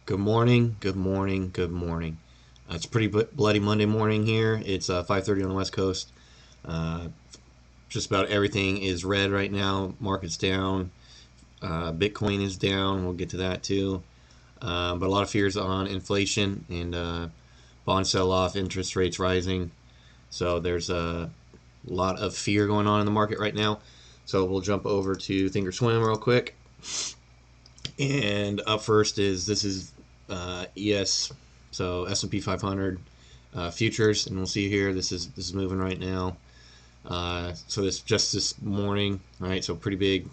Good morning, good morning, good morning. It's a pretty bloody Monday morning here. It's 5:30 on the West Coast. Uh, just about everything is red right now. Market's down. Bitcoin is down. We'll get to that too. But a lot of fears on inflation and bond sell-off, interest rates rising. So there's a lot of fear going on in the market right now. So we'll jump over to Thinkorswim real quick. And up first this is ES, so S&P 500 futures, and we'll see here this is moving right now. So this morning, right? So pretty big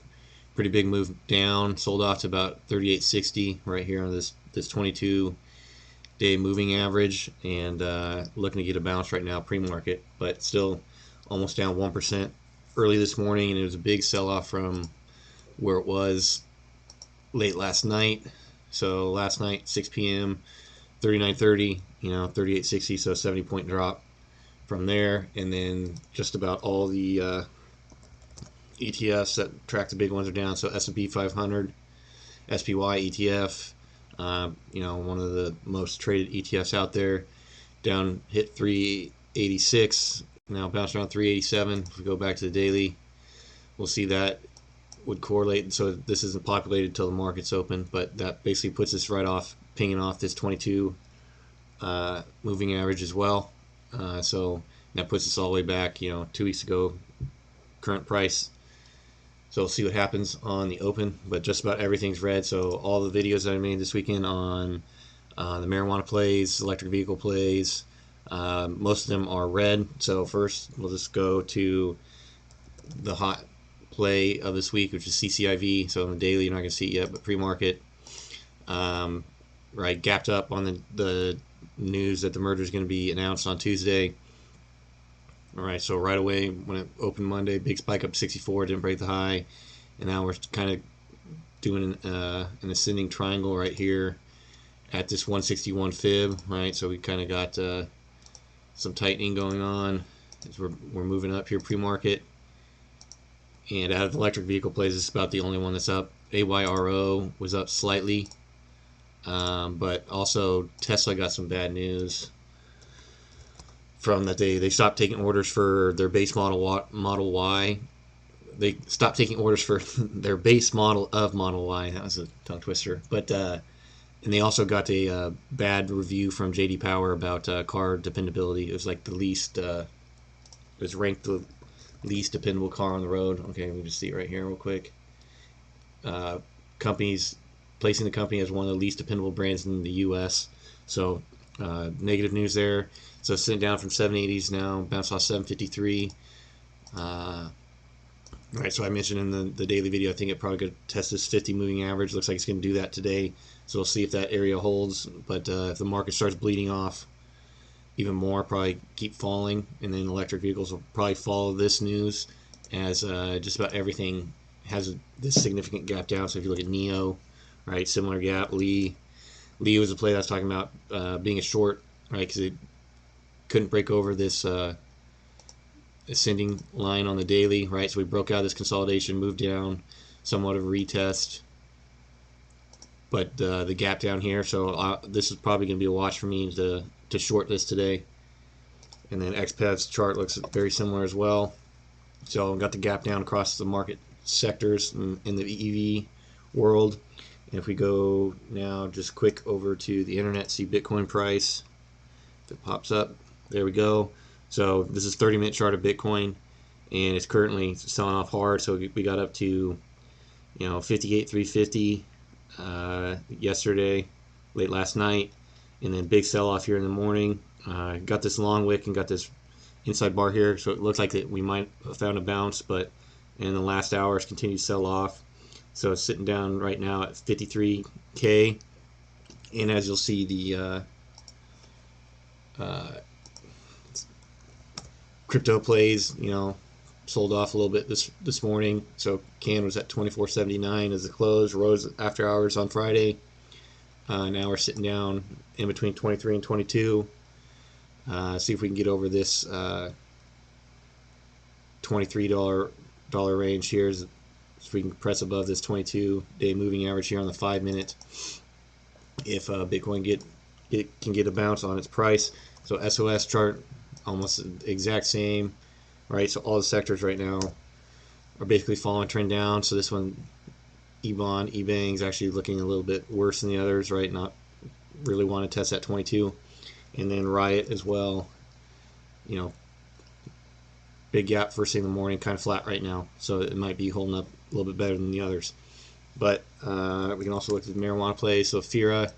move down. Sold off to about 38.60 right here on this 22-day moving average, and looking to get a bounce right now pre-market, but still almost down 1% early this morning, and it was a big sell-off from where it was late last night. So last night 6 p.m. 39.30, 38.60, so 70-point drop from there. And then just about all the ETFs that track the big ones are down. So S&P 500 SPY ETF, one of the most traded ETFs out there, down, hit 386, now bounced around 387. If we go back to the daily, we'll see that would correlate. So this isn't populated until the market's open, but that basically puts us right off, pinging off this 22 moving average as well. So that puts us all the way back, 2 weeks ago, current price. So we'll see what happens on the open, but just about everything's red. So all the videos that I made this weekend on the marijuana plays, electric vehicle plays, most of them are red. So first we'll just go to the hot play of this week, which is CCIV. So on the daily, you're not going to see it yet, but pre-market, right, gapped up on the news that the merger is going to be announced on Tuesday. All right, so right away when it opened Monday, big spike up 64, didn't break the high, and now we're kind of doing an ascending triangle right here at this 161 fib, right? So we kind of got some tightening going on as we're moving up here pre-market. And out of the electric vehicle plays, this is about the only one that's up. AYRO was up slightly, but also Tesla got some bad news from that they stopped taking orders for their base Model Y. They stopped taking orders for their base model of Model Y. That was a tongue twister. But and they also got a bad review from JD Power about car dependability. It was like the least, it was ranked the least dependable car on the road. Okay, let me just see it right here real quick. Companies placing the company as one of the least dependable brands in the U.S. So negative news there. So sitting down from 780s now, bounced off 753. Right, so I mentioned in the daily video, I think it probably could test this 50 moving average. Looks like it's going to do that today. So we'll see if that area holds. But if the market starts bleeding off even more, probably keep falling, and then electric vehicles will probably follow this news, as just about everything has this significant gap down. So if you look at Nio, right, similar gap. Lee was a play that I was talking about being a short, right, because it couldn't break over this ascending line on the daily, right? So we broke out this consolidation, moved down, somewhat of a retest, but the gap down here. So this is probably going to be a watch for me to short this today. And then XPEV's chart looks very similar as well. So I've got the gap down across the market sectors in the EV world. And if we go now just quick over to the internet, see Bitcoin price, if it pops up, there we go. So this is 30-minute chart of Bitcoin, and it's currently selling off hard. So we got up to 58,350 yesterday, late last night, and then big sell-off here in the morning. Got this long wick and got this inside bar here, so it looks like that we might have found a bounce, but in the last hour it's continued to sell off. So it's sitting down right now at 53K, and as you'll see, the crypto plays, sold off a little bit this morning. So Canaan was at 24.79 as the close, rose after hours on Friday. Now we're sitting down in between 23 and 22. See if we can get over this $23 range here. If we can press above this 22-day moving average here on the 5-minute. if Bitcoin can get a bounce on its price. So SOS chart almost exact same, right? So all the sectors right now are basically following trend down. So this one, Ebang is actually looking a little bit worse than the others, right? Not really want to test that 22. And then Riot as well, you know, big gap first thing in the morning, kind of flat right now. So it might be holding up a little bit better than the others. But we can also look at the marijuana plays. So Aphria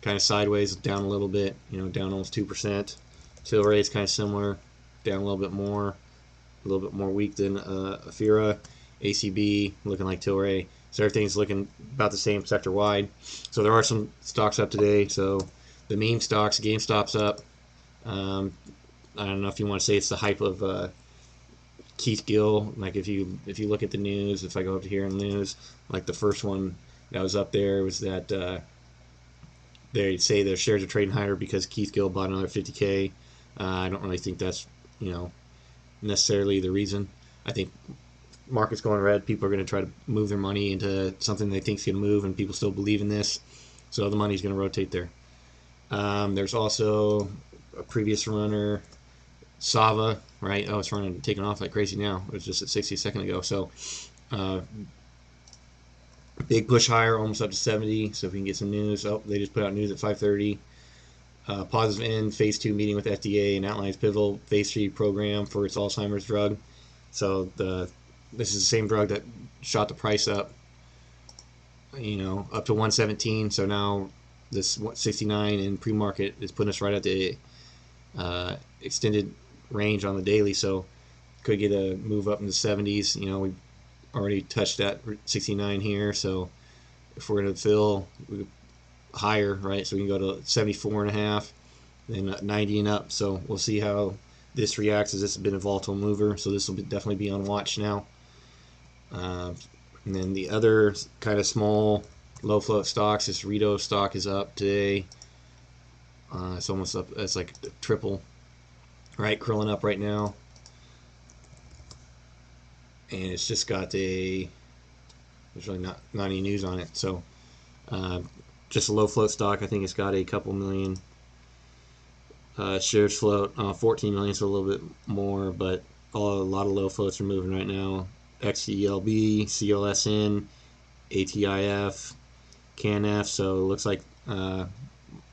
kind of sideways, down a little bit, you know, down almost 2%. Tilray is kind of similar, down a little bit more weak than Aphria. ACB looking like Tilray. So everything's looking about the same sector wide. So there are some stocks up today. So the meme stocks, GameStop's up. I don't know if you want to say it's the hype of Keith Gill. Like if you look at the news, if I go up to here in the news, like the first one that was up there was that they say their shares are trading higher because Keith Gill bought another 50K. I don't really think that's, you know, necessarily the reason. I think market's going red. People are going to try to move their money into something they think is going to move, and people still believe in this. So the money's going to rotate there. There's also a previous runner, SAVA, right? Oh, it's running, taking off like crazy now. It was just at 60 a second ago. So big push higher, almost up to 70. So if we can get some news. Oh, they just put out news at 5:30. Positive end, phase 2 meeting with FDA and outlines pivotal phase 3 program for its Alzheimer's drug. So this is the same drug that shot the price up, you know, up to 117. So now this 69 in pre-market is putting us right at the extended range on the daily. So could get a move up in the 70s. You know, we already touched that 69 here. So if we're going to fill higher, right? So we can go to 74 and a half, then 90 and up. So we'll see how this reacts, as this has been a volatile mover. So this will definitely be on watch now. And then the other kind of small low float stocks, this Reto stock is up today. It's almost up. It's like triple, right? Curling up right now, and it's just got there's really not any news on it. So just a low float stock. I think it's got a couple million shares float, 14 million, so a little bit more, but a lot of low floats are moving right now. XELB, CLSN, ATIF, CANF. So it looks like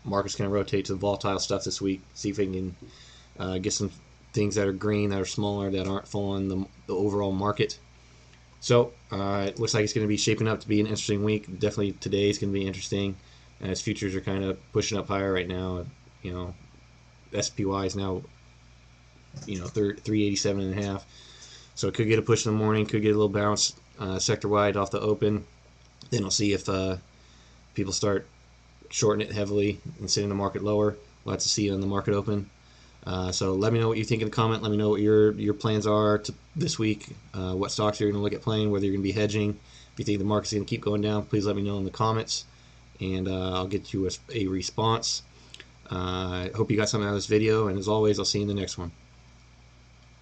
market's going to rotate to the volatile stuff this week. See if we can get some things that are green, that are smaller, that aren't following the overall market. So it looks like it's going to be shaping up to be an interesting week. Definitely today is going to be interesting, as futures are kind of pushing up higher right now. You know, SPY is now, you know, 387 and a half. So it could get a push in the morning, could get a little bounce sector-wide off the open. Then we'll see if people start shorting it heavily and sitting the market lower. We'll have to see it on the market open. So let me know what you think in the comment. Let me know what your plans are this week, what stocks you're going to look at playing, whether you're going to be hedging. If you think the market's going to keep going down, please let me know in the comments, and I'll get you a response. I hope you got something out of this video, and as always, I'll see you in the next one.